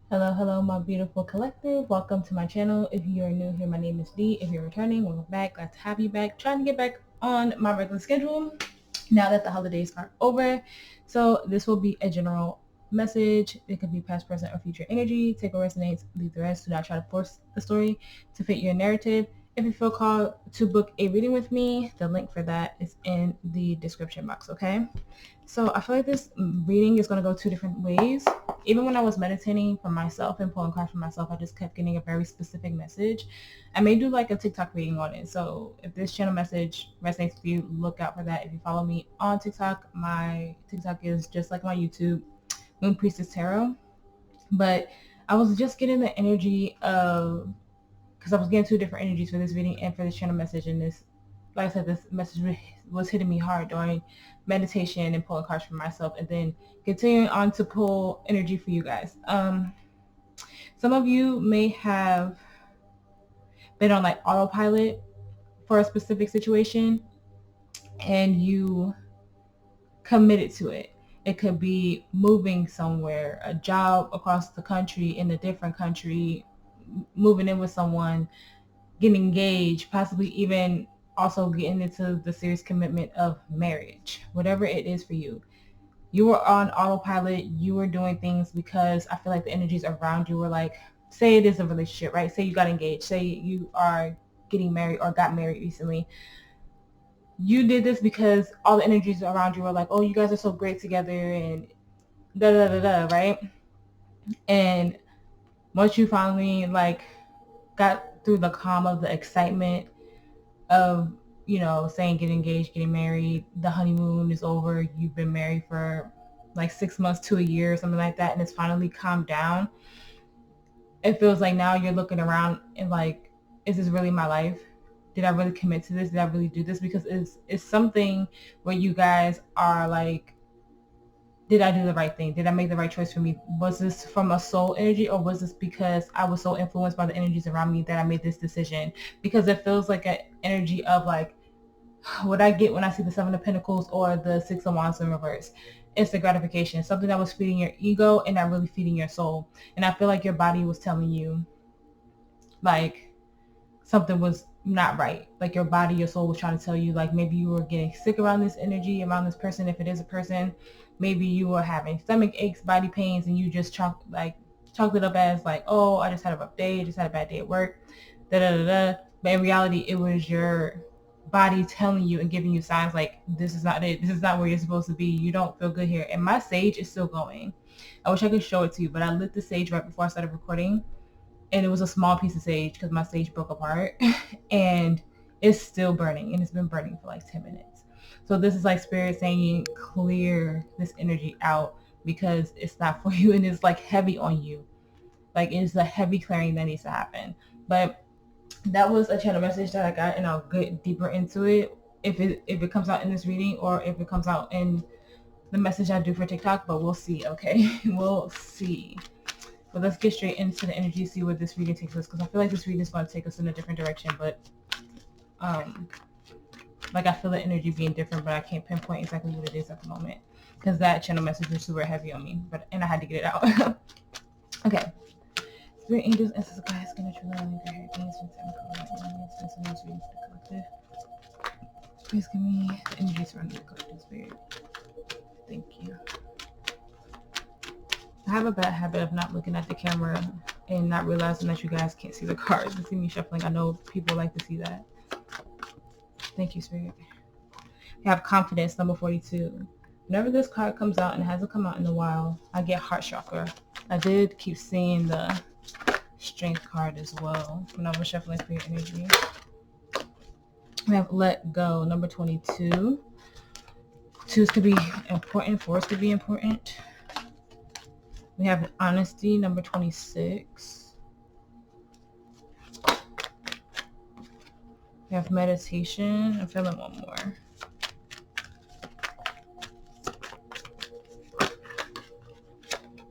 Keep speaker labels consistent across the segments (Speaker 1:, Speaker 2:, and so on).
Speaker 1: Hello, hello, my beautiful collective. Welcome to my channel. If you are new here, my name is Dee. If you're returning, welcome back. Glad to have you back. Trying to get back on my regular schedule now that the holidays are over. So this will be a general message. It could be past, present, or future energy. Take what resonates, leave the rest. Do not try to force the story to fit your narrative. If you feel called to book a reading with me, the link for that is in the description box, okay? So I feel like this reading is going to go two different ways. Even when I was meditating for myself and pulling cards for myself, I just kept getting a very specific message. I may do like a TikTok reading on it. So if this channel message resonates with you, look out for that. If you follow me on TikTok, my TikTok is just like my YouTube, MoonPriestessTarot. But I was just getting the energy of, because I was getting two different energies for this reading and for this channel message. And this, like I said, this message was hitting me hard during meditation and pulling cards for myself, and then continuing on to pull energy for you guys. Some of you may have been on like autopilot for a specific situation and you committed to it. It could be moving somewhere, a job across the country, in a different country, moving in with someone, getting engaged, possibly even also getting into the serious commitment of marriage. Whatever it is for you, you were on autopilot. You were doing things because I feel like the energies around you were like, say it is a relationship, right? Say you got engaged, say you are getting married or got married recently. You did this because all the energies around you were like, oh, you guys are so great together and da da da da, right? And once you finally like got through the calm of the excitement of, you know, saying get engaged, getting married, the honeymoon is over, you've been married for like 6 months to a year, something like that, and it's finally calmed down. It feels like now you're looking around and like, is this really my life? Did I really commit to this? Did I really do this? Because it's something where you guys are like, did I do the right thing? Did I make the right choice for me? Was this from a soul energy, or was this because I was so influenced by the energies around me that I made this decision? Because it feels like an energy of like, what I get when I see the Seven of Pentacles or the Six of Wands in reverse. It's the gratification, something that was feeding your ego and not really feeding your soul. And I feel like your body was telling you like something was not right. Like your body, your soul was trying to tell you like maybe you were getting sick around this energy, around this person, if it is a person. Maybe you were having stomach aches, body pains, and you just chalked it up as like, oh, I just had a rough day, I just had a bad day at work, da da da da. But in reality, it was your body telling you and giving you signs like, this is not it. This is not where you're supposed to be. You don't feel good here. And my sage is still going. I wish I could show it to you, but I lit the sage right before I started recording, and it was a small piece of sage because my sage broke apart and it's still burning, and it's been burning for like 10 minutes. So this is like spirit saying clear this energy out because it's not for you, and it's like heavy on you. Like it's a heavy clearing that needs to happen. But that was a channel message that I got, and I'll get deeper into it if it comes out in this reading or if it comes out in the message I do for TikTok, but we'll see, okay? We'll see. But let's get straight into the energy, see where this reading takes us, because I feel like this reading is going to take us in a different direction, but like I feel the energy being different, but I can't pinpoint exactly what it is at the moment because that channel message was super heavy on me, and I had to get it out. Okay. Spirit angels, ancestors, guides, gonna true love, and great things from the collective. Please give me the energy surrounding the collective spirit. Thank you. I have a bad habit of not looking at the camera and not realizing that you guys can't see the cards and see me shuffling. I know people like to see that. Thank you, Spirit. You have confidence, number 42. Whenever this card comes out, and it hasn't come out in a while, I get heart chakra. I did keep seeing the strength card as well when I was shuffling spirit energy. We have let go, number 22. Twos could be important, fours could be important. We have honesty, number 26. We have meditation. I'm feeling one more.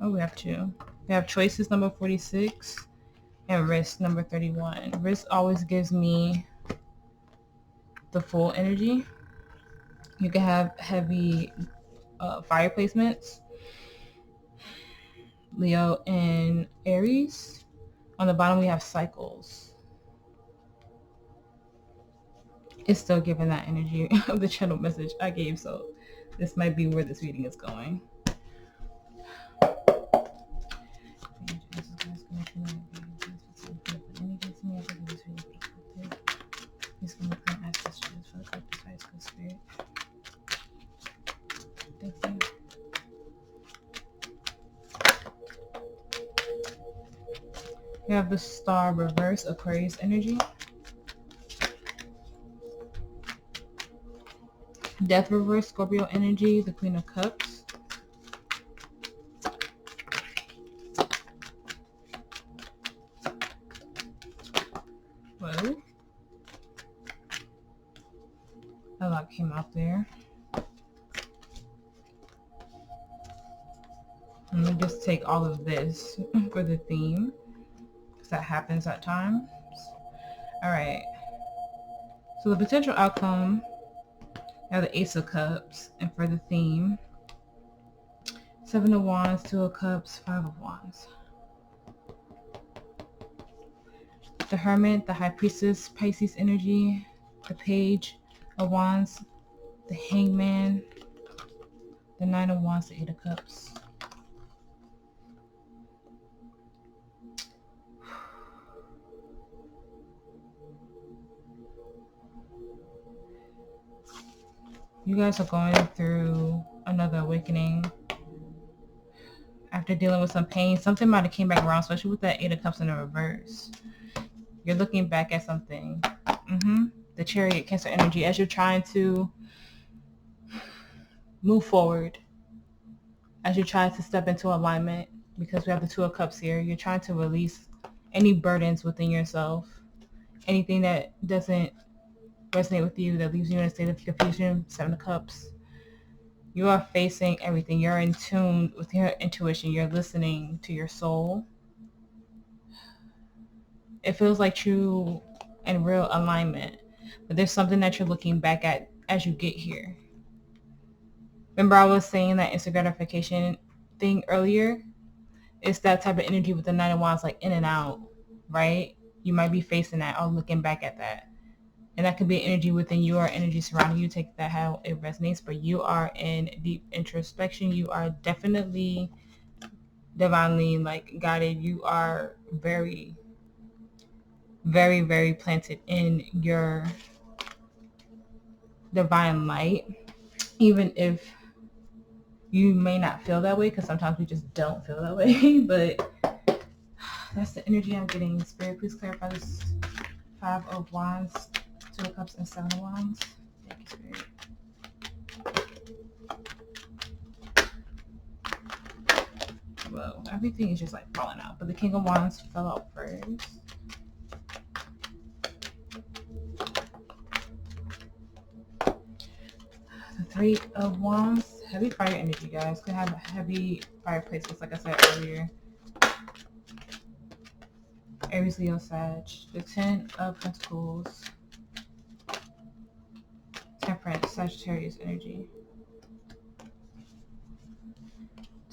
Speaker 1: Oh, we have two. We have choices, number 46, and risk, number 31. Risk always gives me the full energy. You can have heavy fire placements, Leo and Aries. On the bottom we have cycles. It's still giving that energy of the channel message I gave, so this might be where this reading is going. We have the Star reverse, Aquarius energy. Death reverse, Scorpio energy, the Queen of Cups. Whoa. A lot came out there. Let me just take all of this for the theme, because that happens at times. All right. So the potential outcome, we have the Ace of Cups, and for the theme, 7 of Wands, 2 of Cups, 5 of Wands. The Hermit, the High Priestess, Pisces energy, the Page of Wands, the Hangman, the 9 of Wands, the 8 of Cups. You guys are going through another awakening after dealing with some pain. Something might have came back around, especially with that 8 of Cups in the reverse. You're looking back at something. The Chariot, Cancer energy, as you're trying to move forward, as you're trying to step into alignment, because we have the 2 of Cups here. You're trying to release any burdens within yourself, anything that doesn't resonate with you, that leaves you in a state of confusion. 7 of Cups. You are facing everything. You're in tune with your intuition. You're listening to your soul. It feels like true and real alignment, but there's something that you're looking back at as you get here. Remember I was saying that instant gratification thing earlier? It's that type of energy with the 9 of Wands, like in and out, right? You might be facing that or looking back at that. And that could be energy within you or energy surrounding you. Take that how it resonates, but you are in deep introspection. You are definitely divinely guided. You are very, very, very planted in your divine light, even if you may not feel that way, because sometimes we just don't feel that way. But that's the energy I'm getting. Spirit, please clarify this 5 of Wands, 2 of Cups, and 7 of Wands. Thank you, Spirit. Whoa, everything is just like falling out, but the King of Wands fell out first. The 3 of Wands, heavy fire energy, guys. Could have heavy fire placements, like I said earlier. Aries, Leo, Sag. The 10 of Pentacles, Temperance, Sagittarius energy.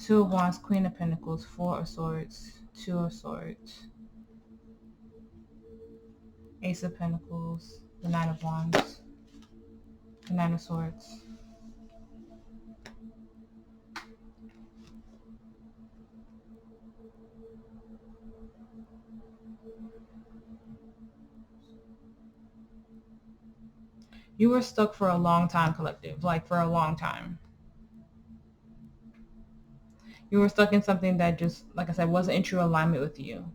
Speaker 1: 2 of Wands, Queen of Pentacles, 4 of Swords, 2 of Swords, Ace of Pentacles, the 9 of Wands, the 9 of Swords. You were stuck for a long time, collective, like for a long time. You were stuck in something that just, like I said, wasn't in true alignment with you.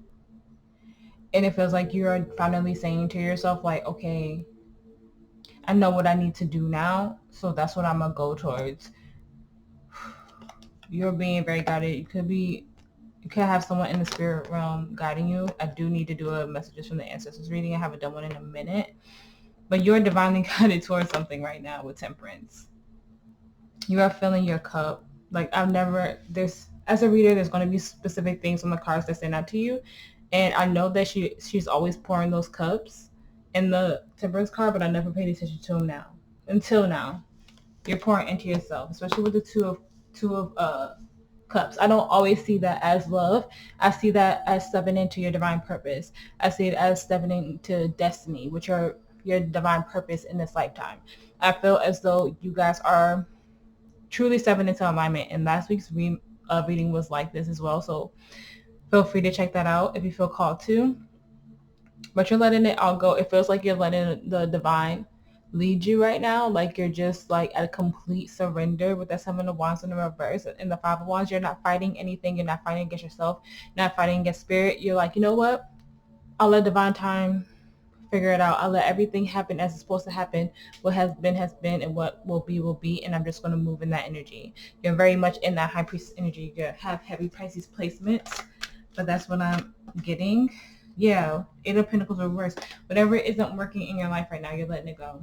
Speaker 1: And it feels like you're finally saying to yourself, like, okay, I know what I need to do now, so that's what I'm going to go towards. You're being very guided. You could have someone in the spirit realm guiding you. I do need to do a messages from the Ancestors reading. I haven't done one in a minute. But you're divinely guided towards something right now with Temperance. You are filling your cup. Like as a reader, there's going to be specific things on the cards that stand out to you. And I know that she's always pouring those cups in the Temperance card, but I never paid attention to them now. Until now. You're pouring into yourself, especially with the two of Cups. I don't always see that as love. I see that as stepping into your divine purpose. I see it as stepping into destiny, which are your divine purpose in this lifetime. I feel as though you guys are truly stepping into alignment, and last week's reading was like this as well. So feel free to check that out if you feel called to. But you're letting it all go. It feels like you're letting the divine lead you right now. Like you're just like at a complete surrender with that Seven of Wands in the reverse and the Five of Wands. You're not fighting anything. You're not fighting against yourself. You're not fighting against spirit. You're like, you know what? I'll let divine time figure it out. I'll let everything happen as it's supposed to happen. What has been, and what will be. And I'm just going to move in that energy. You're very much in that high priestess energy. You have heavy Pisces placements, but that's what I'm getting. Yeah, Eight of Pentacles reverse. Whatever isn't working in your life right now, you're letting it go.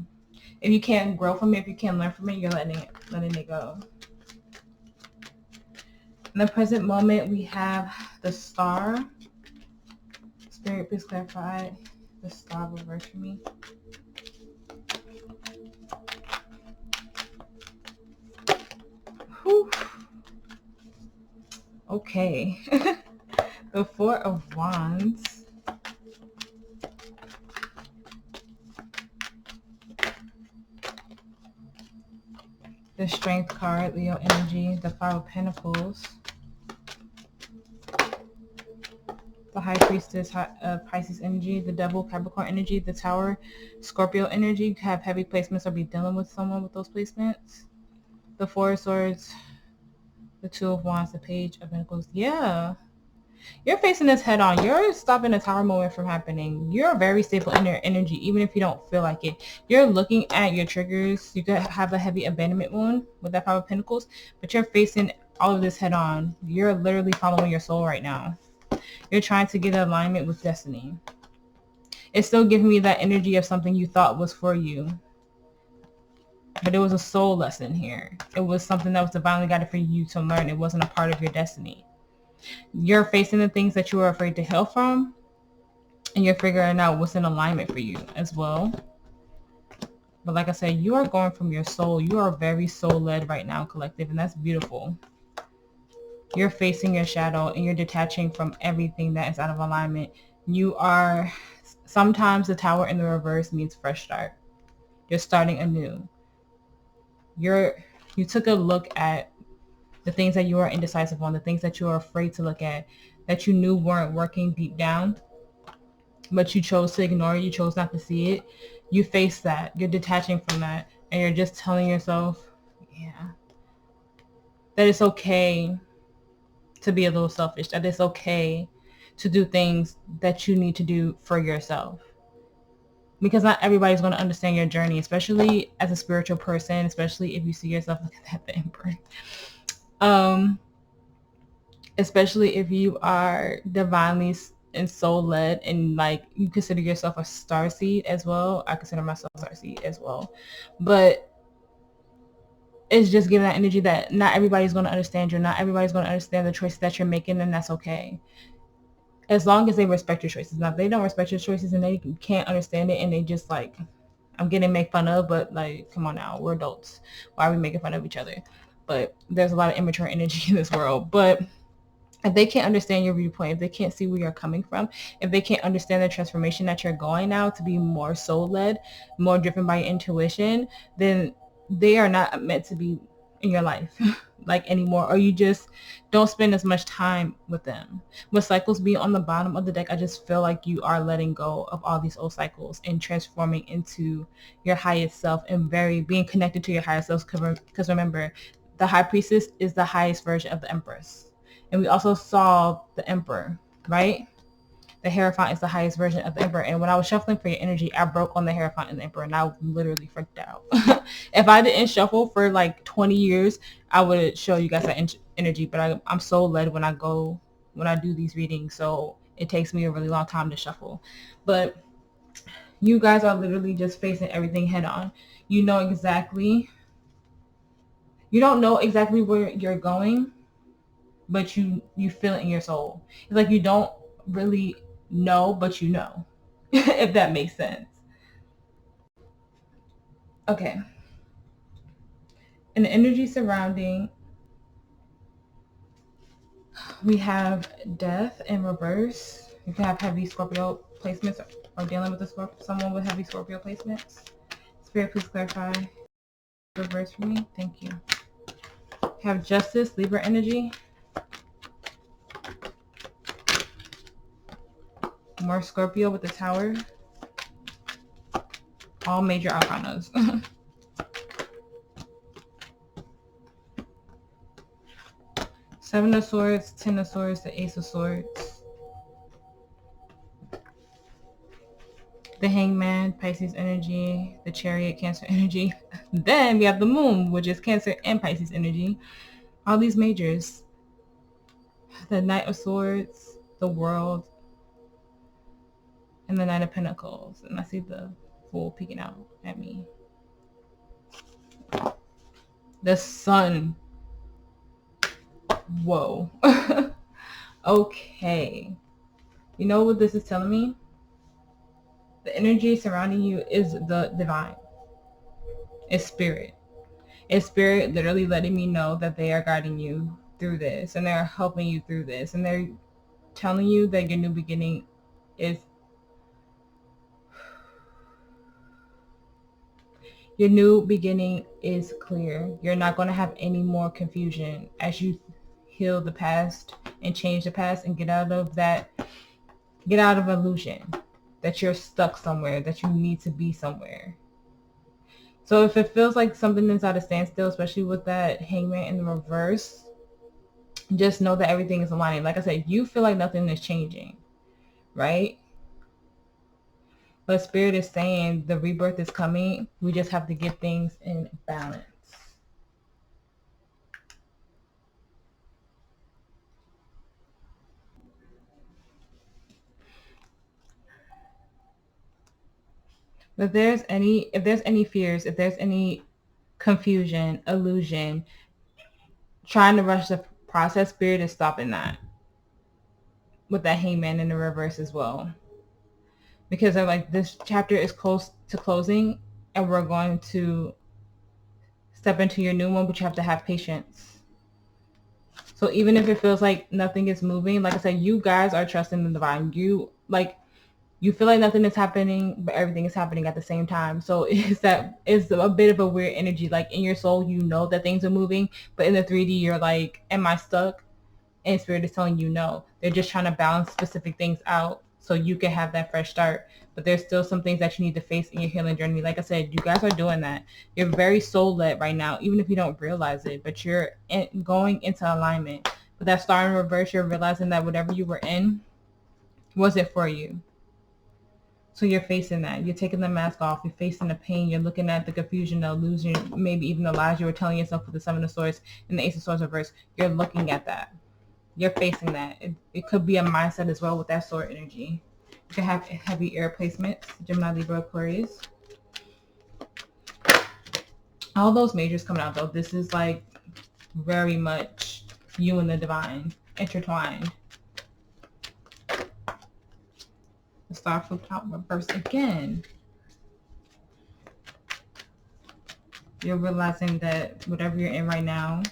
Speaker 1: If you can't grow from it, if you can't learn from it, you're letting it go. In the present moment, we have the Star. Spirit, please clarify the Star reverse for me. Whew. Okay. The Four of Wands. The Strength card, Leo energy. The Five of Pentacles. The High Priestess, Pisces energy. The Devil, Capricorn energy. The Tower, Scorpio energy. You have heavy placements or be dealing with someone with those placements. The Four of Swords. The Two of Wands. The Page of Pentacles. Yeah. You're facing this head on. You're stopping the Tower moment from happening. You're very stable in your energy, even if you don't feel like it. You're looking at your triggers. You could have a heavy abandonment wound with that Five of Pentacles, but you're facing all of this head on. You're literally following your soul right now. You're trying to get in alignment with destiny. It's still giving me that energy of something you thought was for you, but it was a soul lesson here. It was something that was divinely guided for you to learn. It wasn't a part of your destiny. You're facing the things that you were afraid to heal from, and you're figuring out what's in alignment for you as well. But like I said, you are going from your soul. You are very soul-led right now, collective, and that's beautiful. You're facing your shadow, and you're detaching from everything that is out of alignment. You are, sometimes the Tower in the reverse means fresh start. You're starting anew. You took a look at the things that you are indecisive on, the things that you are afraid to look at, that you knew weren't working deep down, but you chose to ignore it. You chose not to see it. You face that. You're detaching from that, and you're just telling yourself, yeah, that it's okay to be a little selfish, that it's okay to do things that you need to do for yourself. Because not everybody's going to understand your journey, especially as a spiritual person, especially if you see yourself, look at the Emperor. Especially if you are divinely and soul led, and like you consider yourself a starseed as well. I consider myself a starseed as well, but it's just giving that energy that not everybody's going to understand you. Not everybody's going to understand the choices that you're making, and that's okay. As long as they respect your choices. Now, if they don't respect your choices and they can't understand it, and they just like, I'm getting made fun of, but like, come on now, we're adults. Why are we making fun of each other? But there's a lot of immature energy in this world. But if they can't understand your viewpoint, if they can't see where you're coming from, if they can't understand the transformation that you're going now to be more soul-led, more driven by your intuition, then they are not meant to be in your life like anymore, or you just don't spend as much time with them. With cycles being on the bottom of the deck, I just feel like you are letting go of all these old cycles and transforming into your highest self, and being connected to your highest self, because remember, the High Priestess is the highest version of the Empress. And we also saw the Emperor, right? The Hierophant is the highest version of the Emperor. And when I was shuffling for your energy, I broke on the Hierophant and the Emperor, and I literally freaked out. If I didn't shuffle for like 20 years, I would show you guys that energy. But I'm so led when I do these readings. So it takes me a really long time to shuffle. But you guys are literally just facing everything head on. You don't know exactly where you're going, but you feel it in your soul. It's like you don't really know, but you know, if that makes sense. Okay. And the energy surrounding We have death in reverse. If you have heavy Scorpio placements or dealing with someone with heavy Scorpio placements, Spirit, please clarify reverse for me. Thank you. We have justice, Libra energy. More Scorpio with the Tower. All major arcanas. Seven of Swords, Ten of Swords, the Ace of Swords. The Hangman, Pisces energy. The Chariot, Cancer energy. Then we have the Moon, which is Cancer and Pisces energy. All these majors. The Knight of Swords, the World, and the Knight of Pentacles. And I see the Fool peeking out at me. The Sun. Whoa. Okay. You know what this is telling me? The energy surrounding you is the divine. It's spirit. It's spirit literally letting me know that they are guiding you through this and they're helping you through this. And they're telling you that your new beginning is clear. You're not going to have any more confusion as you heal the past and change the past and get out of illusion that you're stuck somewhere, that you need to be somewhere. So if it feels like something is at a standstill, especially with that Hangman in the reverse, just know that everything is aligning. Like I said, you feel like nothing is changing, right? But Spirit is saying the rebirth is coming. We just have to get things in balance. If there's any fears, if there's any confusion, illusion, trying to rush the process, Spirit is stopping that with that Hangman in the reverse as well. Because they're like, this chapter is close to closing and we're going to step into your new one, but you have to have patience. So even if it feels like nothing is moving, like I said, you guys are trusting the divine. You feel like nothing is happening, but everything is happening at the same time. So it's a bit of a weird energy. Like in your soul, you know that things are moving, but in the 3D, you're like, am I stuck? And Spirit is telling you no. They're just trying to balance specific things out so you can have that fresh start. But there's still some things that you need to face in your healing journey. Like I said, you guys are doing that. You're very soul-led right now, even if you don't realize it. But you're going into alignment. But that star in reverse, you're realizing that whatever you were in wasn't for you. So you're facing that. You're taking the mask off. You're facing the pain. You're looking at the confusion, the illusion, maybe even the lies you were telling yourself with the Seven of Swords and the Ace of Swords reverse. You're looking at that. You're facing that. It could be a mindset as well with that sword energy. You could have heavy air placements, Gemini, Libra, Aquarius. All those majors coming out though. This is like very much you and the divine intertwined. The star flipped out reverse again. You're realizing that whatever you're in right now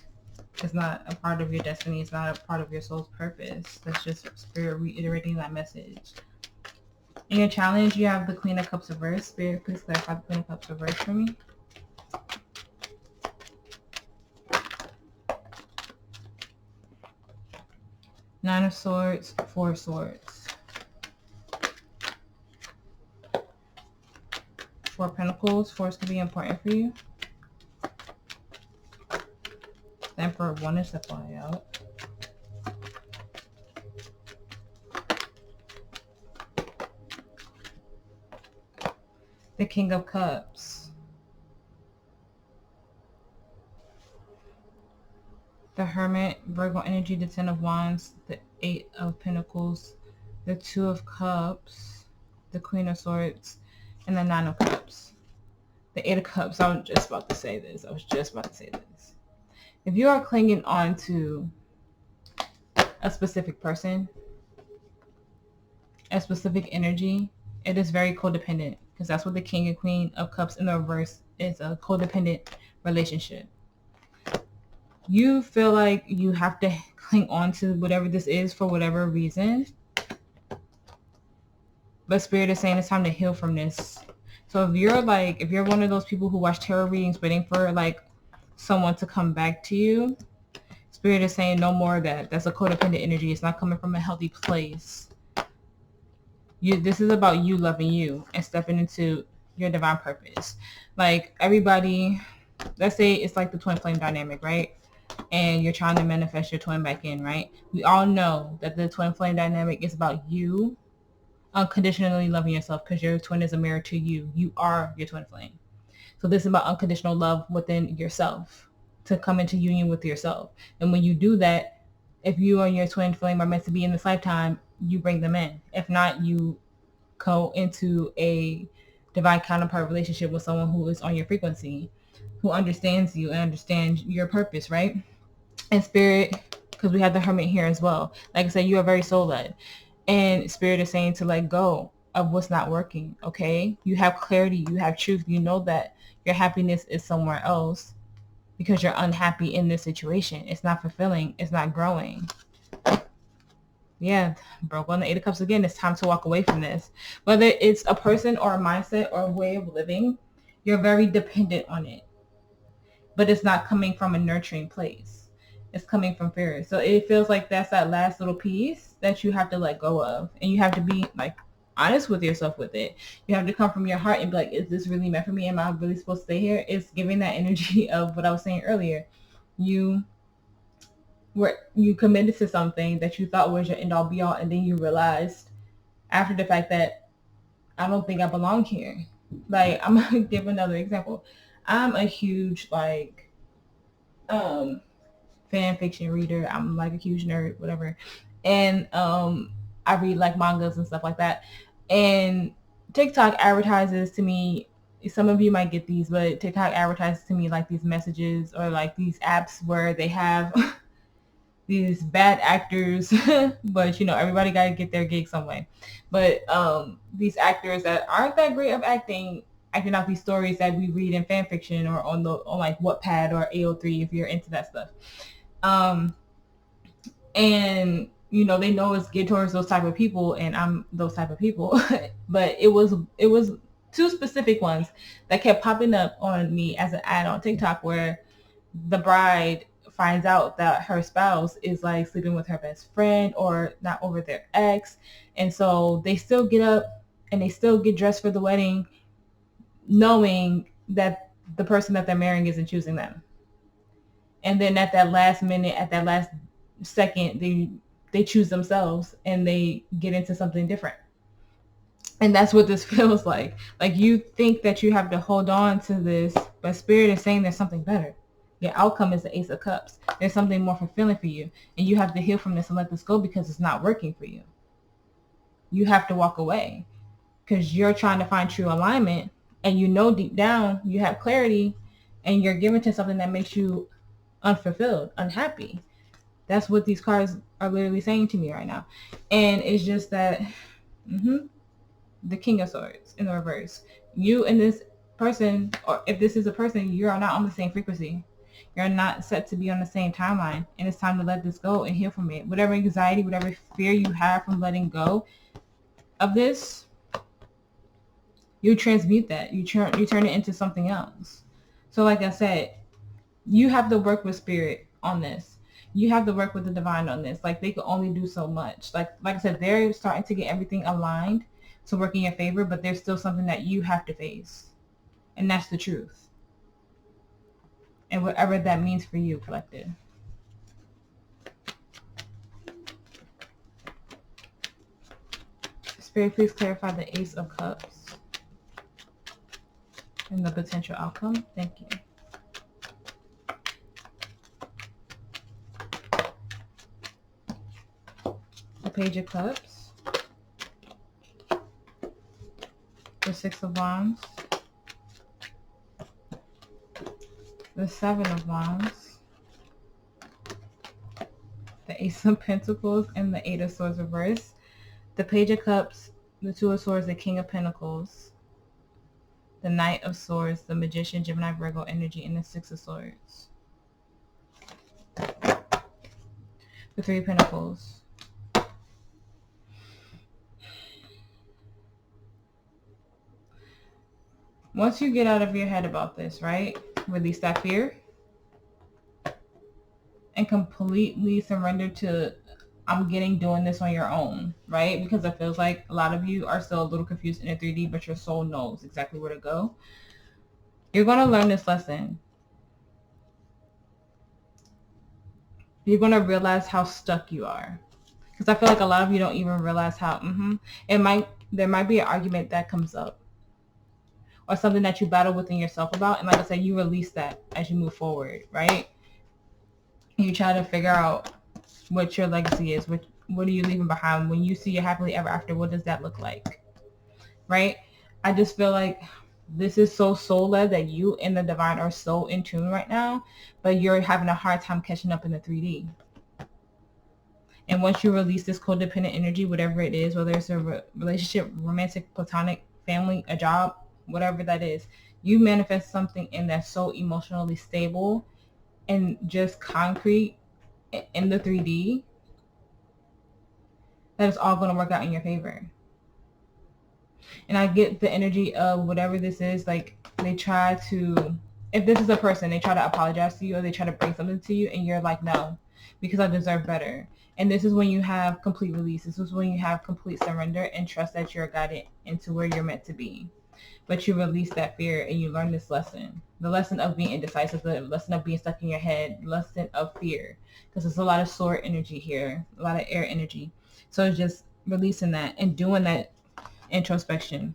Speaker 1: is not a part of your destiny. It's not a part of your soul's purpose. That's just Spirit reiterating that message. In your challenge, you have the Queen of Cups reverse. Spirit, please clarify the Queen of Cups reverse for me. Nine of Swords, Four of Swords. Four of Pentacles. Fours could be important for you. The Emperor wanted to fly out. The King of Cups. The Hermit, Virgo energy, the Ten of Wands, the Eight of Pentacles, the Two of Cups, the Queen of Swords, and the Nine of Cups. The Eight of Cups, I was just about to say this. If you are clinging on to a specific person, a specific energy, it is very codependent, because that's what the King and Queen of Cups in the reverse is, a codependent relationship. You feel like you have to cling on to whatever this is for whatever reason. But Spirit is saying it's time to heal from this. So if you're one of those people who watch tarot readings waiting for like someone to come back to you, Spirit is saying no more of that. That's a codependent energy. It's not coming from a healthy place. This is about you loving you and stepping into your divine purpose. Like everybody, let's say it's like the twin flame dynamic, right? And you're trying to manifest your twin back in, right? We all know that the twin flame dynamic is about you unconditionally loving yourself, because your twin is a mirror to you. You are your twin flame. So this is about unconditional love within yourself, to come into union with yourself. And when you do that, if you and your twin flame are meant to be in this lifetime, you bring them in. If not, you go into a divine counterpart relationship with someone who is on your frequency, who understands you and understands your purpose, right? And Spirit, because we have the Hermit here as well. Like I said, you are very soul-led. And Spirit is saying to let go of what's not working, okay? You have clarity. You have truth. You know that your happiness is somewhere else because you're unhappy in this situation. It's not fulfilling. It's not growing. Yeah, broke on the Eight of Cups again. It's time to walk away from this. Whether it's a person or a mindset or a way of living, you're very dependent on it. But it's not coming from a nurturing place. It's coming from fear. So it feels like that's that last little piece that you have to let go of. And you have to be like honest with yourself with it. You have to come from your heart and be like, is this really meant for me? Am I really supposed to stay here? It's giving that energy of what I was saying earlier. You committed to something that you thought was your end all be all, and then you realized after the fact that I don't think I belong here. Like, I'm gonna give another example. I'm a huge fan fiction reader. I'm like a huge nerd, whatever. And I read like mangas and stuff like that. And TikTok advertises to me, some of you might get these, but TikTok advertises to me like these messages or like these apps where they have these bad actors, but you know, everybody got to get their gig some way. But these actors that aren't that great of acting out these stories that we read in fan fiction or on like Wattpad or AO3 if you're into that stuff. And you know, they know it's geared towards those type of people, and I'm those type of people. But it was two specific ones that kept popping up on me as an ad on TikTok where the bride finds out that her spouse is like sleeping with her best friend or not over their ex, and so they still get up and they still get dressed for the wedding knowing that the person that they're marrying isn't choosing them. And then at that last minute, at that last second, they choose themselves and they get into something different. And that's what this feels like. Like, you think that you have to hold on to this, but Spirit is saying there's something better. Your outcome is the Ace of Cups. There's something more fulfilling for you. And you have to heal from this and let this go because it's not working for you. You have to walk away because you're trying to find true alignment, and you know deep down you have clarity, and you're given to something that makes you unfulfilled, unhappy. That's what these cards are literally saying to me right now. And it's just that the King of Swords in the reverse. You and this person, or if this is a person, you are not on the same frequency. You're not set to be on the same timeline. And it's time to let this go and heal from it. Whatever anxiety, whatever fear you have from letting go of this, you transmute that. You turn it into something else. So like I said, you have to work with Spirit on this. You have to work with the divine on this. Like, they can only do so much. Like I said, they're starting to get everything aligned to work in your favor, but there's still something that you have to face. And that's the truth. And whatever that means for you, collective. Spirit, please clarify the Ace of Cups and the potential outcome. Thank you. The Page of Cups. The Six of Wands. The Seven of Wands. The Ace of Pentacles and the Eight of Swords reversed. The Page of Cups, the Two of Swords, the King of Pentacles, the Knight of Swords, the Magician, Gemini, Virgo energy, and the Six of Swords. The Three of Pentacles. Once you get out of your head about this, right? Release that fear and completely surrender to doing this on your own, right? Because it feels like a lot of you are still a little confused in the 3D, but your soul knows exactly where to go. You're going to learn this lesson. You're going to realize how stuck you are. Because I feel like a lot of you don't even realize how, there might be an argument that comes up or something that you battle within yourself about. And like I said, you release that as you move forward, right? You try to figure out what your legacy is, what are you leaving behind? When you see your happily ever after, what does that look like, right? I just feel like this is so soul-led that you and the divine are so in tune right now, but you're having a hard time catching up in the 3D. And once you release this codependent energy, whatever it is, whether it's a relationship, romantic, platonic, family, a job, whatever that is, you manifest something in that's so emotionally stable and just concrete in the 3D that it's all going to work out in your favor. And I get the energy of whatever this is, like they try to, if this is a person, they try to apologize to you or they try to bring something to you and you're like, no, because I deserve better. And this is when you have complete release. This is when you have complete surrender and trust that you're guided into where you're meant to be. But you release that fear and you learn this lesson. The lesson of being indecisive, the lesson of being stuck in your head, the lesson of fear. Because there's a lot of sword energy here, a lot of air energy. So it's just releasing that and doing that introspection,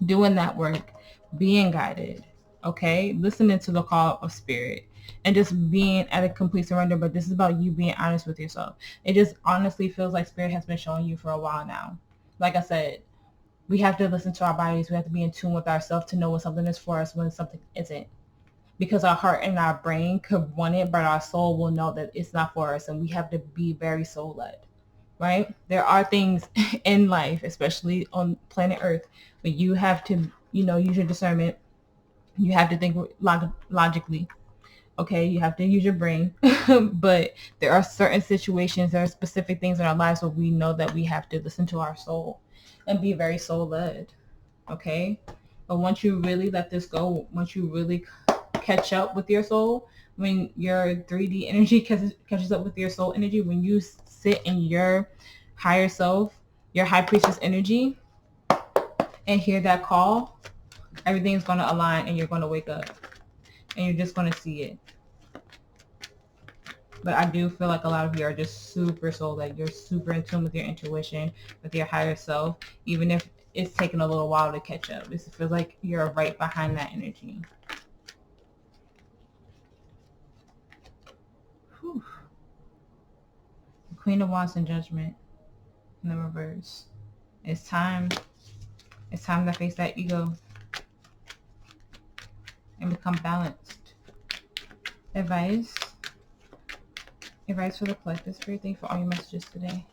Speaker 1: doing that work, being guided, okay? Listening to the call of spirit and just being at a complete surrender. But this is about you being honest with yourself. It just honestly feels like spirit has been showing you for a while now. Like I said, we have to listen to our bodies. We have to be in tune with ourselves to know when something is for us, when something isn't. Because our heart and our brain could want it, but our soul will know that it's not for us. And we have to be very soul-led, right? There are things in life, especially on planet Earth, but you have to, use your discernment. You have to think logically. Okay, you have to use your brain. But there are certain situations, there are specific things in our lives where we know that we have to listen to our soul and be very soul-led. Okay? But once you really let this go, once you really catch up with your soul, when your 3D energy catches up with your soul energy, when you sit in your higher self, your high priestess energy, and hear that call, everything's going to align and you're going to wake up and you're just going to see it. But I do feel like a lot of you are just super soul-led. You're super in tune with your intuition, with your higher self, even if it's taking a little while to catch up. It feels like you're right behind that energy. Whew. Queen of Wands and Judgment in the reverse. It's time. It's time to face that ego and become balanced. Advice for the collective spirit. Thank you for all your messages today.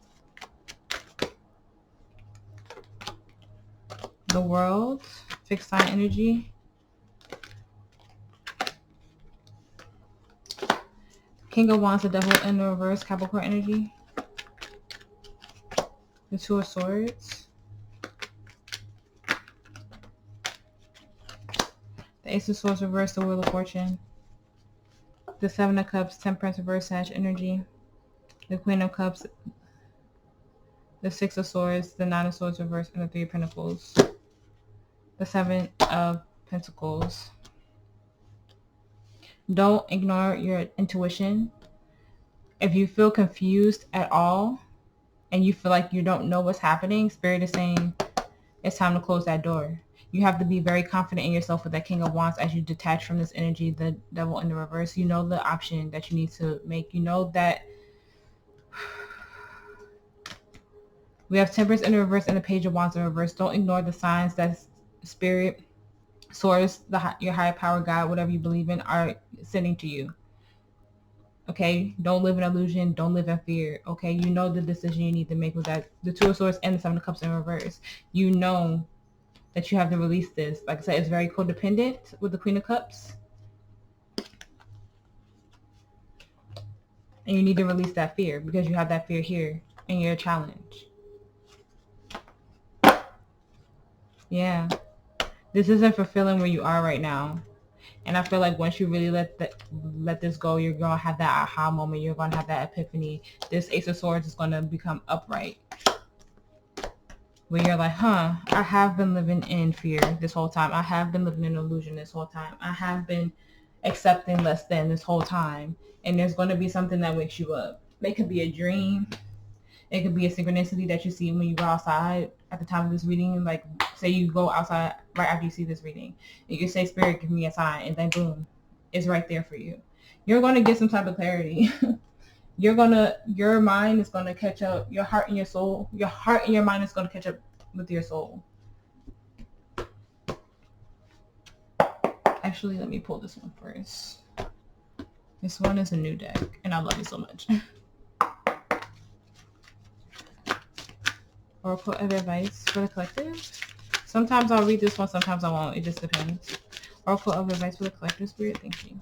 Speaker 1: The World, fixed sign energy. King of Wands, the Devil in the reverse, Capricorn energy. The Two of Swords. The Ace of Swords reverse, the Wheel of Fortune. The Seven of Cups, Temperance reverse, Sag energy. The Queen of Cups, the Six of Swords, the Nine of Swords reverse, and the Three of Pentacles. The Seven of Pentacles. Don't ignore your intuition. If you feel confused at all and you feel like you don't know what's happening, Spirit is saying it's time to close that door. You have to be very confident in yourself with that King of Wands as you detach from this energy, the Devil in the reverse. You know the option that you need to make. You know that we have Temperance in the reverse and the Page of Wands in reverse. Don't ignore the signs that Spirit, Source, your higher power, God, whatever you believe in, are sending to you. Okay, don't live in illusion. Don't live in fear. Okay, you know the decision you need to make with that. The Two of Swords and the Seven of Cups in reverse. You know that you have to release this. Like I said, it's very codependent with the Queen of Cups. And you need to release that fear because you have that fear here in your challenge. Yeah. This isn't fulfilling where you are right now. And I feel like once you really let this go, you're going to have that aha moment. You're going to have that epiphany. This Ace of Swords is going to become upright. Where you're like, I have been living in fear this whole time. I have been living in illusion this whole time. I have been accepting less than this whole time. And there's going to be something that wakes you up. It could be a dream. It could be a synchronicity that you see when you go outside at the time of this reading. Like, say you go outside right after you see this reading. And you say, Spirit, give me a sign. And then boom, it's right there for you. You're going to get some type of clarity. Your mind is going to catch up. Your heart and your soul. Your heart and your mind is going to catch up with your soul. Actually, let me pull this one first. This one is a new deck. And I love it so much. Oracle of advice for the collective. Sometimes I'll read this one, sometimes I won't. It just depends. Oracle of advice for the collective, Spirit. Thank you.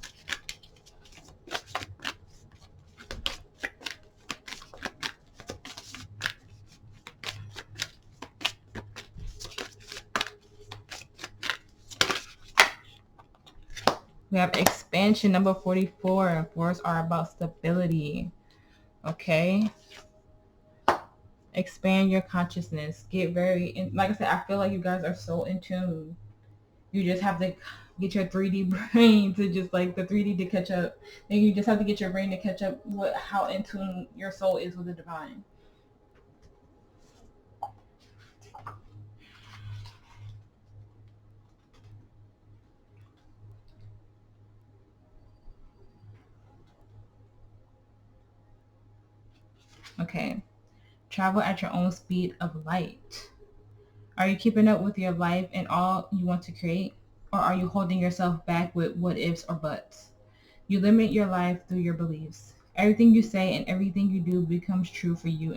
Speaker 1: We have expansion number 44. Fours are about stability. Okay. Expand your consciousness. Get very, like I said, I feel like you guys are so in tune. You just have to get your 3D brain to just like the 3D to catch up. And you just have to get your brain to catch up with how in tune your soul is with the divine. Okay. Travel at your own speed of light. Are you keeping up with your life and all you want to create? Or are you holding yourself back with what ifs or buts? You limit your life through your beliefs. Everything you say and everything you do becomes true for you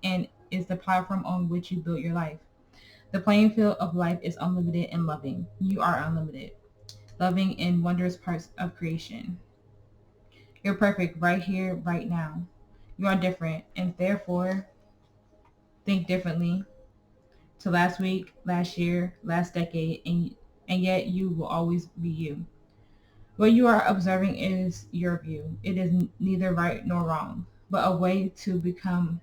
Speaker 1: and is the platform on which you build your life. The playing field of life is unlimited and loving. You are unlimited. Loving in wondrous parts of creation. You're perfect right here, right now. You are different and therefore think differently to last week, last year, last decade, and yet you will always be you. What you are observing is your view. It is neither right nor wrong, but a way to become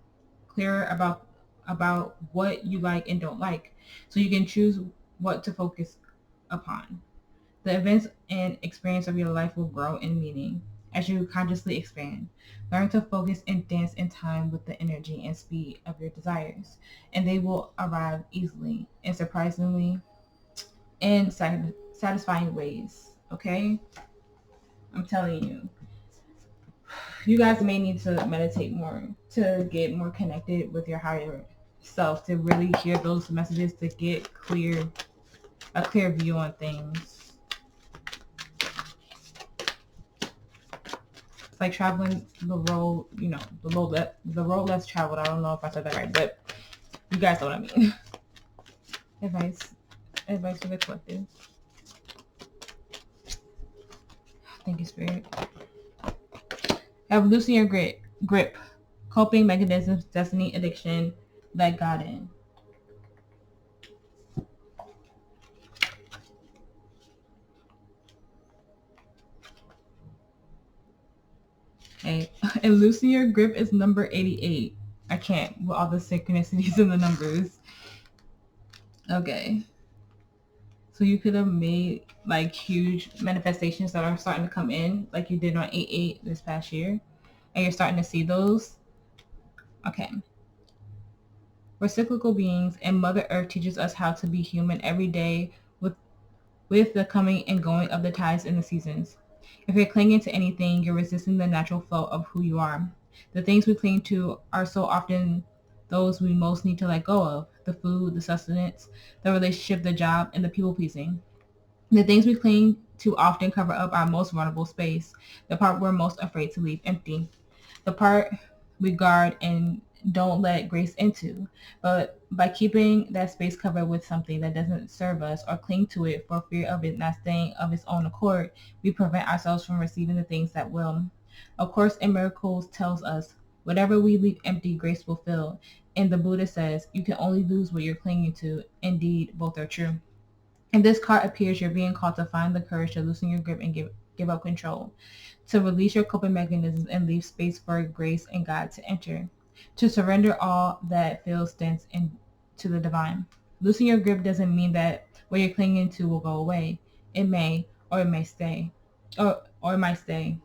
Speaker 1: clearer about what you like and don't like, so you can choose what to focus upon. The events and experience of your life will grow in meaning as you consciously expand. Learn to focus and dance in time with the energy and speed of your desires, and they will arrive easily and surprisingly in satisfying ways. Okay? I'm telling you. You guys may need to meditate more to get more connected with your higher self, to really hear those messages, to get a clear view on things. It's like traveling the road, the road less traveled. I don't know if I said that right, but you guys know what I mean. Advice for the collective. Thank you, Spirit. Have loosen your grip, coping mechanisms, destiny, addiction, let God in. Okay, and loosen your grip is number 88. I can't with all the synchronicities and the numbers. Okay. So you could have made like huge manifestations that are starting to come in, like you did on 8/8 this past year, and you're starting to see those. Okay. We're cyclical beings, and Mother Earth teaches us how to be human every day with the coming and going of the tides and the seasons. If you're clinging to anything, you're resisting the natural flow of who you are. The things we cling to are so often those we most need to let go of: the food, the sustenance, the relationship, the job, and the people pleasing. The things we cling to often cover up our most vulnerable space, the part we're most afraid to leave empty, the part we guard and don't let grace into. But by keeping that space covered with something that doesn't serve us or cling to it for fear of it not staying of its own accord, we prevent ourselves from receiving the things that will. A Course in Miracles tells us, whatever we leave empty, grace will fill. And the Buddha says, you can only lose what you're clinging to. Indeed, both are true. In this card appears you're being called to find the courage to loosen your grip and give up control, to release your coping mechanisms and leave space for grace and God to enter, to surrender all that feels dense into the divine. Loosen your grip doesn't mean that what you're clinging to will go away. It may, or it may stay, or it might stay.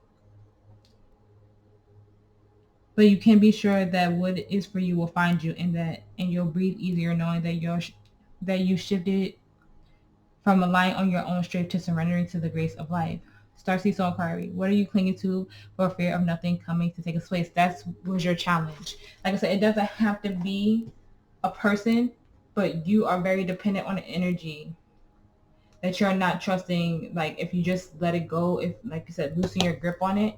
Speaker 1: But you can be sure that what is for you will find you, and you'll breathe easier knowing that you shifted from relying on your own strength to surrendering to the grace of life. Starseed Soul Inquiry. What are you clinging to for fear of nothing coming to take its place? That was your challenge. Like I said, it doesn't have to be a person, but you are very dependent on the energy that you're not trusting. Like if you just let it go, if like you said, loosen your grip on it,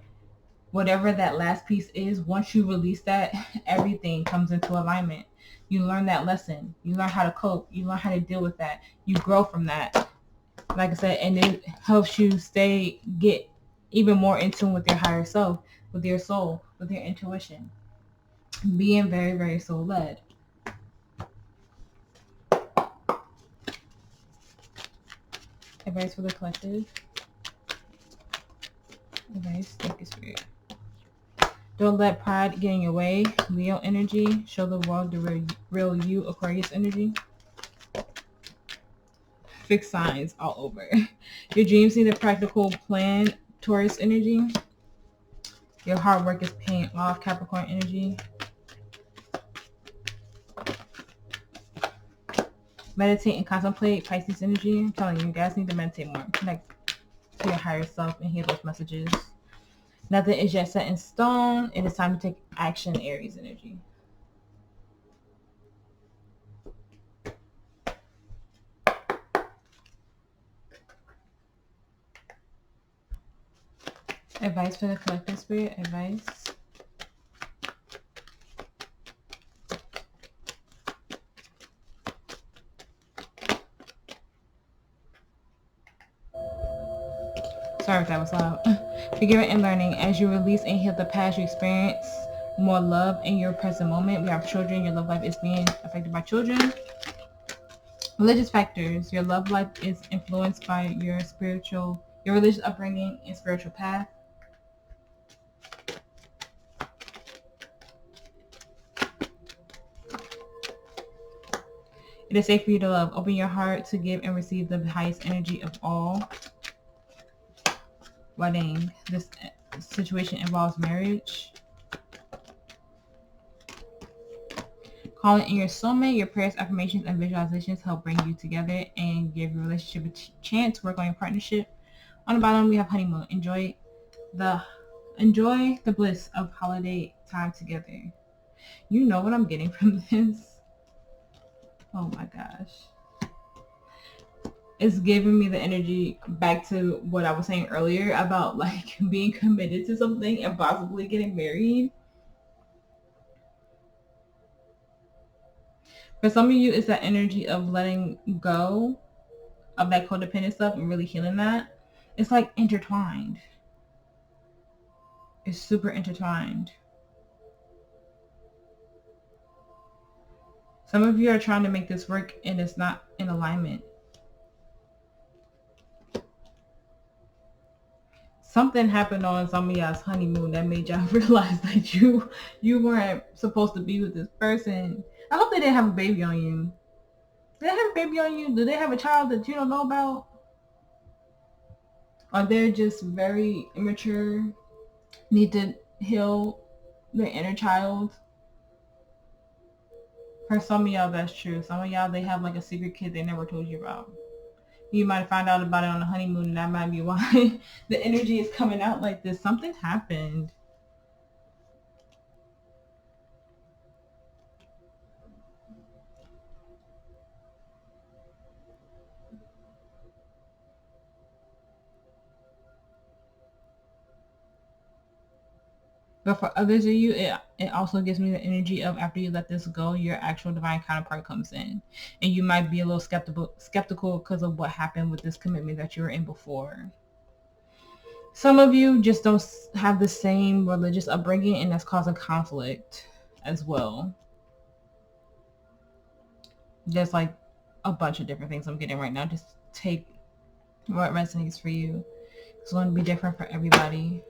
Speaker 1: whatever that last piece is, once you release that, everything comes into alignment. You learn that lesson. You learn how to cope. You learn how to deal with that. You grow from that. Like I said, and it helps you get even more in tune with your higher self, with your soul, with your intuition. Being very, very soul led. Advice for the collective. Advice, thank you, Spirit. Don't let pride get in your way. Leo energy. Show the world the real you, Aquarius energy. Fixed signs all over. Your dreams need a practical plan, Taurus energy. Your hard work is paying off, Capricorn energy. Meditate and contemplate, Pisces energy. I'm telling you, you guys need to meditate more. Connect to your higher self and hear those messages. Nothing is yet set in stone. It is time to take action, Aries energy. Advice for the collective, Spirit. Advice. Sorry if that was loud. Forgiving and learning. As you release and heal the past, you experience more love in your present moment. We have children. Your love life is being affected by children. Religious factors. Your love life is influenced by your religious upbringing and spiritual path. It is safe for you to love. Open your heart to give and receive the highest energy of all. Wedding. This situation involves marriage. Calling in your soulmate. Your prayers, affirmations, and visualizations help bring you together and give your relationship a chance. Work on your partnership. On the bottom, we have honeymoon. Enjoy the bliss of holiday time together. You know what I'm getting from this? Oh my gosh. It's giving me the energy back to what I was saying earlier about like being committed to something and possibly getting married. For some of you, it's that energy of letting go of that codependent stuff and really healing that. It's like intertwined. It's super intertwined. Some of you are trying to make this work and it's not in alignment. Something happened on some of y'all's honeymoon that made y'all realize that you weren't supposed to be with this person. I hope they didn't have a baby on you. Did they have a baby on you? Do they have a child that you don't know about? Or they're just very immature, need to heal their inner child? For some of y'all, that's true. Some of y'all, they have like a secret kid they never told you about. You might find out about it on the honeymoon, and that might be why the energy is coming out like this. Something happened. But for others of you, it also gives me the energy of after you let this go, your actual divine counterpart comes in. And you might be a little skeptical because of what happened with this commitment that you were in before. Some of you just don't have the same religious upbringing, and that's causing conflict as well. There's like a bunch of different things I'm getting right now. Just take what resonates for you. It's going to be different for everybody.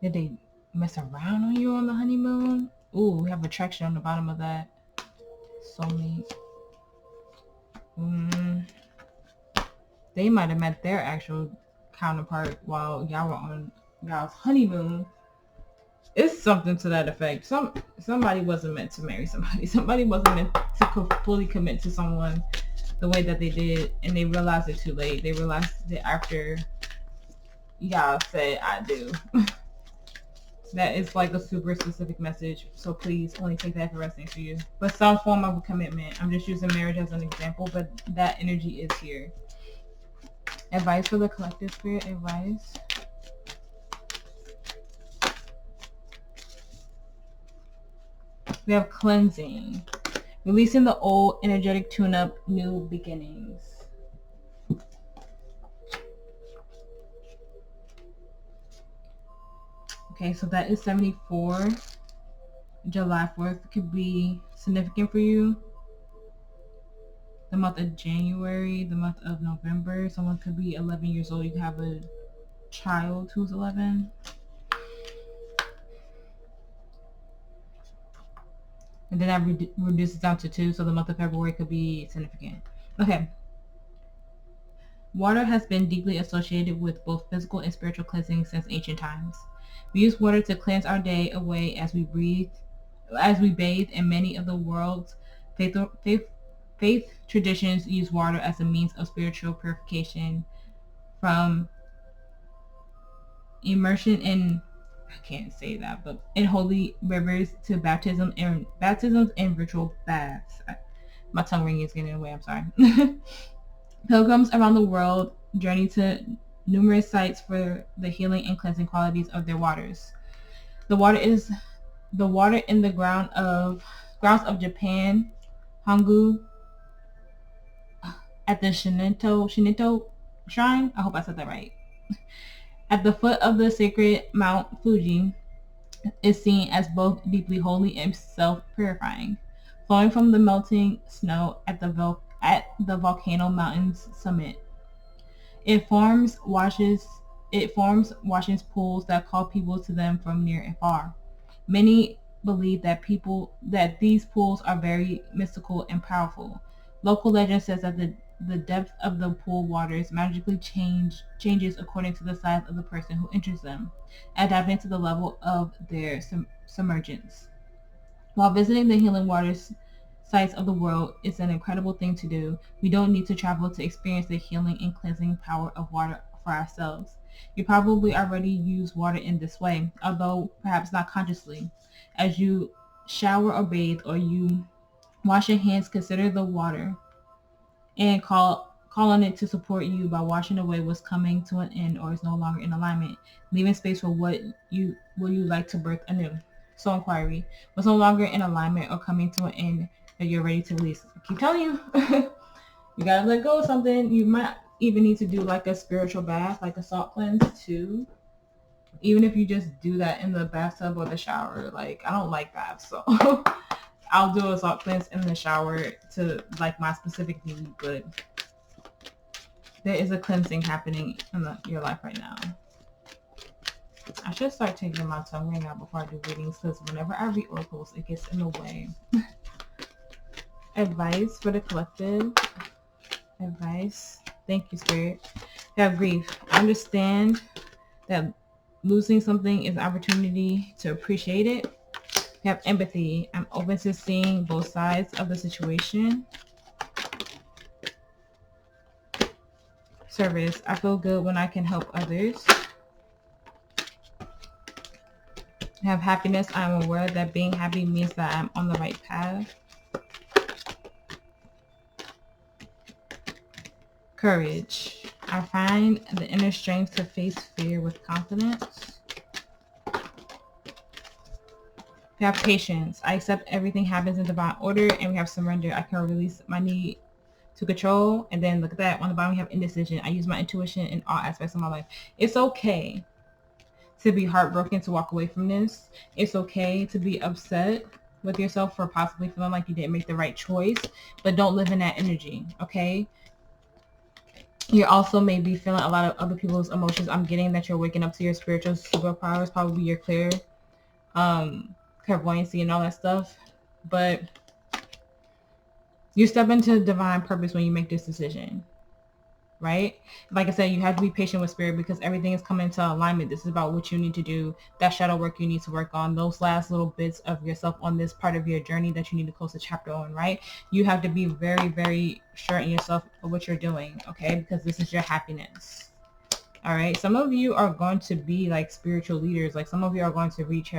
Speaker 1: Did they mess around on you on the honeymoon? Ooh, we have attraction on the bottom of that. Soulmate. They might have met their actual counterpart while y'all were on y'all's honeymoon. It's something to that effect. Somebody wasn't meant to marry somebody. Somebody wasn't meant to fully commit to someone the way that they did, and they realized it too late. They realized it after y'all said I do. That is like a super specific message, so please only take that for resonates for you. But some form of a commitment. I'm just using marriage as an example, but that energy is here. Advice for the collective, spirit advice. We have cleansing. Releasing the old, energetic tune-up, new beginnings. Okay, so that is 74. July 4th could be significant for you. The month of January, the month of November, someone could be 11 years old. You could have a child who's 11. And then that reduces down to 2, so the month of February could be significant. Okay. Water has been deeply associated with both physical and spiritual cleansing since ancient times. We use water to cleanse our day away as we bathe, and many of the world's faith traditions use water as a means of spiritual purification, from immersion in, I can't say that, but in holy rivers to baptisms and ritual baths. My tongue ring is getting in the way, I'm sorry. Pilgrims around the world journey to numerous sites for the healing and cleansing qualities of their waters. The water in the grounds of Japan, Hongu, at the Shinto shrine. I hope I said that right. At the foot of the sacred Mount Fuji, is seen as both deeply holy and self-purifying, flowing from the melting snow at the volcano mountain's summit. It forms washing pools that call people to them from near and far. Many believe that these pools are very mystical and powerful. Local legend says that the depth of the pool waters magically changes according to the size of the person who enters them, adapting to the level of their submergence. While visiting the healing waters sites of the world is an incredible thing to do, we don't need to travel to experience the healing and cleansing power of water for ourselves. You probably already use water in this way, although perhaps not consciously. As you shower or bathe, or you wash your hands, consider the water and call on it to support you by washing away what's coming to an end or is no longer in alignment, leaving space for what you like to birth anew. Soul inquiry. What's no longer in alignment or coming to an end that you're ready to release? I keep telling you, you gotta let go of something. You might even need to do like a spiritual bath, like a salt cleanse too. Even if you just do that in the bathtub or the shower. Like, I don't like baths, so I'll do a salt cleanse in the shower to like my specific need, but there is a cleansing happening in your life right now. I should start taking my tongue ring out before I do readings, because whenever I read oracles, it gets in the way. Advice for the collective. Advice. Thank you, Spirit. You have grief. I understand that losing something is an opportunity to appreciate it. You have empathy. I'm open to seeing both sides of the situation. Service. I feel good when I can help others. I have happiness. I am aware that being happy means that I'm on the right path. Courage. I find the inner strength to face fear with confidence. We have patience. I accept everything happens in divine order, and we have surrender. I can release my need to control. And then look at that. On the bottom, we have indecision. I use my intuition in all aspects of my life. It's okay to be heartbroken, to walk away from this. It's okay to be upset with yourself for possibly feeling like you didn't make the right choice, but don't live in that energy, okay? You also may be feeling a lot of other people's emotions. I'm getting that you're waking up to your spiritual superpowers, probably your clairvoyancy and all that stuff. But you step into divine purpose when you make this decision, right? Like I said, you have to be patient with spirit because everything is coming into alignment. This is about what you need to do, that shadow work you need to work on, those last little bits of yourself on this part of your journey that you need to close a chapter on, right? You have to be very, very sure in yourself of what you're doing, okay? Because this is your happiness. All right. Some of you are going to be like spiritual leaders. Like some of you are going to reach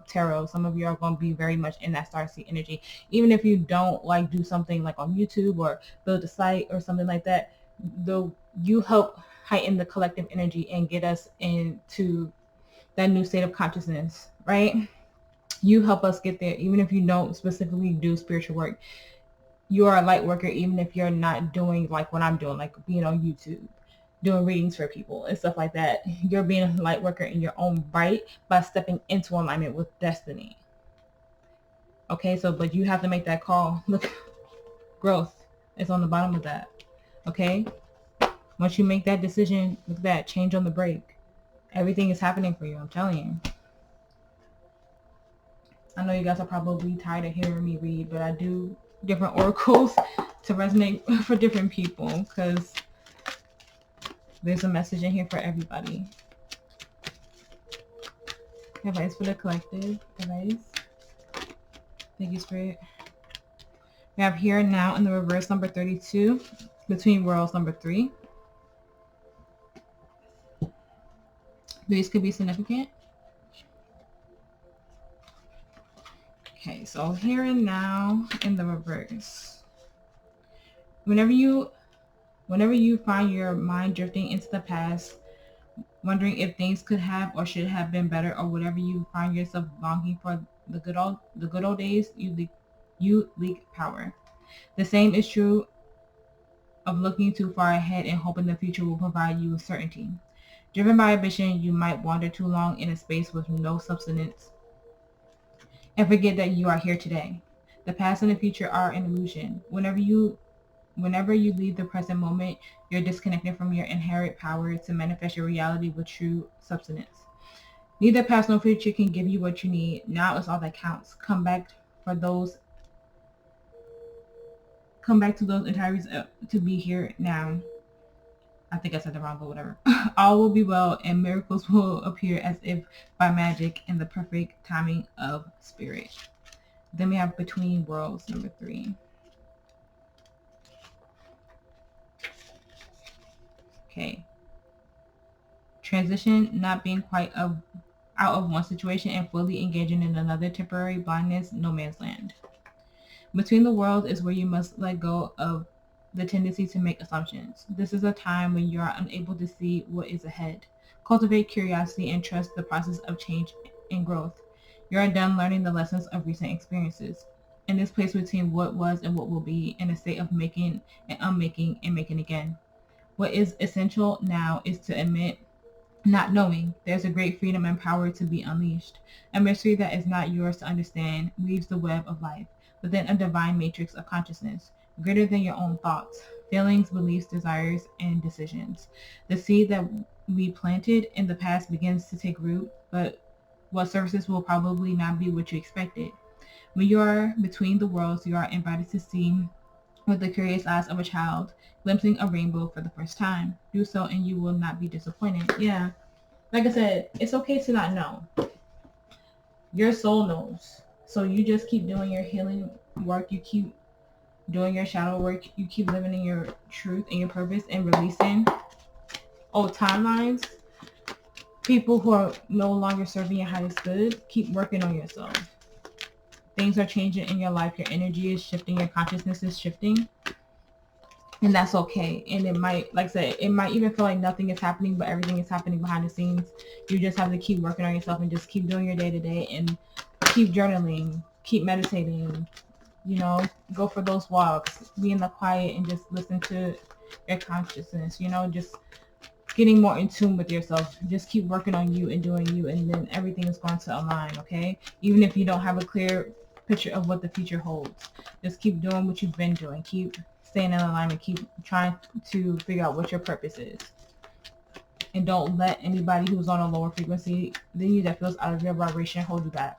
Speaker 1: tarot. Some of you are going to be very much in that starseed energy. Even if you don't like do something like on YouTube or build a site or something like that, though you help heighten the collective energy and get us into that new state of consciousness, right? You help us get there. Even if you don't specifically do spiritual work, you are a light worker. Even if you're not doing like what I'm doing, like being on YouTube, doing readings for people and stuff like that, you're being a light worker in your own right by stepping into alignment with destiny. Okay, so but you have to make that call. Look, growth is on the bottom of that. Okay, once you make that decision, look at that, change on the break. Everything is happening for you, I'm telling you. I know you guys are probably tired of hearing me read, but I do different oracles to resonate for different people because there's a message in here for everybody. Advice for the collective. Advice. Thank you, Spirit. We have here and now in the reverse number 32, between worlds number 3. These could be significant. Okay, so here and now in the reverse. Whenever you find your mind drifting into the past, wondering if things could have or should have been better, or whatever you find yourself longing for the good old days, you leak power. The same is true of looking too far ahead and hoping the future will provide you with certainty. Driven by ambition, you might wander too long in a space with no substance and forget that you are here today. The past and the future are an illusion. Whenever you leave the present moment, you're disconnected from your inherent power to manifest your reality with true substance. Neither past nor future can give you what you need. Now is all that counts. Come back to those entireties to be here now. I think I said that wrong, but whatever. All will be well and miracles will appear as if by magic in the perfect timing of spirit. Then we have between worlds number 3. Okay. Transition, not being quite out of one situation and fully engaging in another. Temporary blindness, no man's land. Between the worlds is where you must let go of the tendency to make assumptions. This is a time when you are unable to see what is ahead. Cultivate curiosity and trust the process of change and growth. You are done learning the lessons of recent experiences. In this place between what was and what will be, in a state of making and unmaking and making again. What is essential now is to admit not knowing. There's a great freedom and power to be unleashed. A mystery that is not yours to understand weaves the web of life within a divine matrix of consciousness, greater than your own thoughts, feelings, beliefs, desires, and decisions. The seed that we planted in the past begins to take root, but what surfaces will probably not be what you expected. When you are between the worlds, you are invited to see with the curious eyes of a child, glimpsing a rainbow for the first time. Do so and you will not be disappointed. Yeah. Like I said, it's okay to not know. Your soul knows. So you just keep doing your healing work. You keep doing your shadow work. You keep living in your truth and your purpose and releasing old timelines. People who are no longer serving your highest good, keep working on yourself. Things are changing in your life. Your energy is shifting. Your consciousness is shifting. And that's okay. And it might, like I said, it might even feel like nothing is happening, but everything is happening behind the scenes. You just have to keep working on yourself and just keep doing your day-to-day and keep journaling, keep meditating, You know, go for those walks, be in the quiet and just listen to your consciousness, you know, just getting more in tune with yourself. Just keep working on you and doing you, and then everything is going to align, okay? Even if you don't have a clear picture of what the future holds, just keep doing what you've been doing. Keep staying in alignment. Keep trying to figure out what your purpose is. And don't let anybody who's on a lower frequency than you that feels out of your vibration hold you back.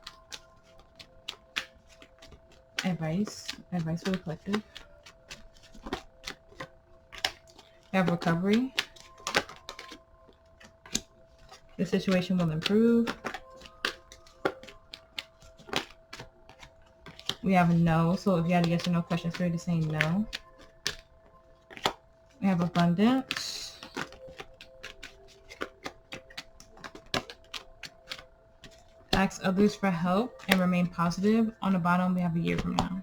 Speaker 1: Advice for the collective. We have recovery. The situation will improve. We have a no. So if you had a yes or no question, Spirit is saying no. We have abundance. Ask others for help and remain positive. On the bottom, we have a year from now.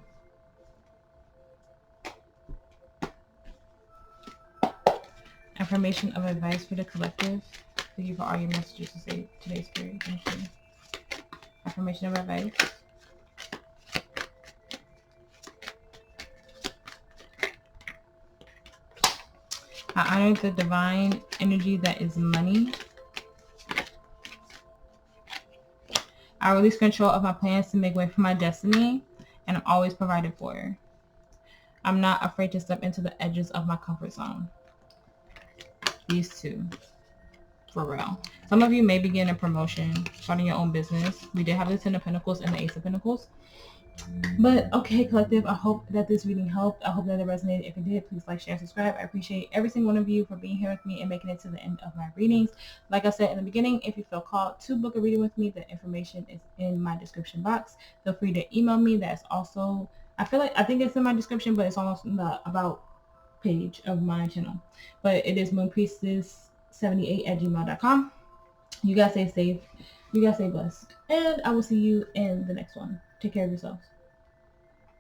Speaker 1: Affirmation of advice for the collective. Thank you for all your messages to say today's Spirit. Thank you. Affirmation of advice. I honor the divine energy that is money. I release control of my plans to make way for my destiny, and I'm always provided for. I'm not afraid to step into the edges of my comfort zone. These two. For real. Some of you may be getting a promotion, starting your own business. We did have the Ten of Pentacles and the Ace of Pentacles. But okay, collective, I hope that this reading helped. I hope that it resonated. If it did, please like, share, and subscribe. I appreciate every single one of you for being here with me and making it to the end of my readings. Like I said in the beginning, if you feel called to book a reading with me, the information is in my description box. Feel free to email me. That's also, I think it's in my description, but it's almost in the about page of my channel. But it is MoonPriestess78@gmail.com. You guys stay safe. You guys stay blessed. And I will see you in the next one. Take care of yourselves.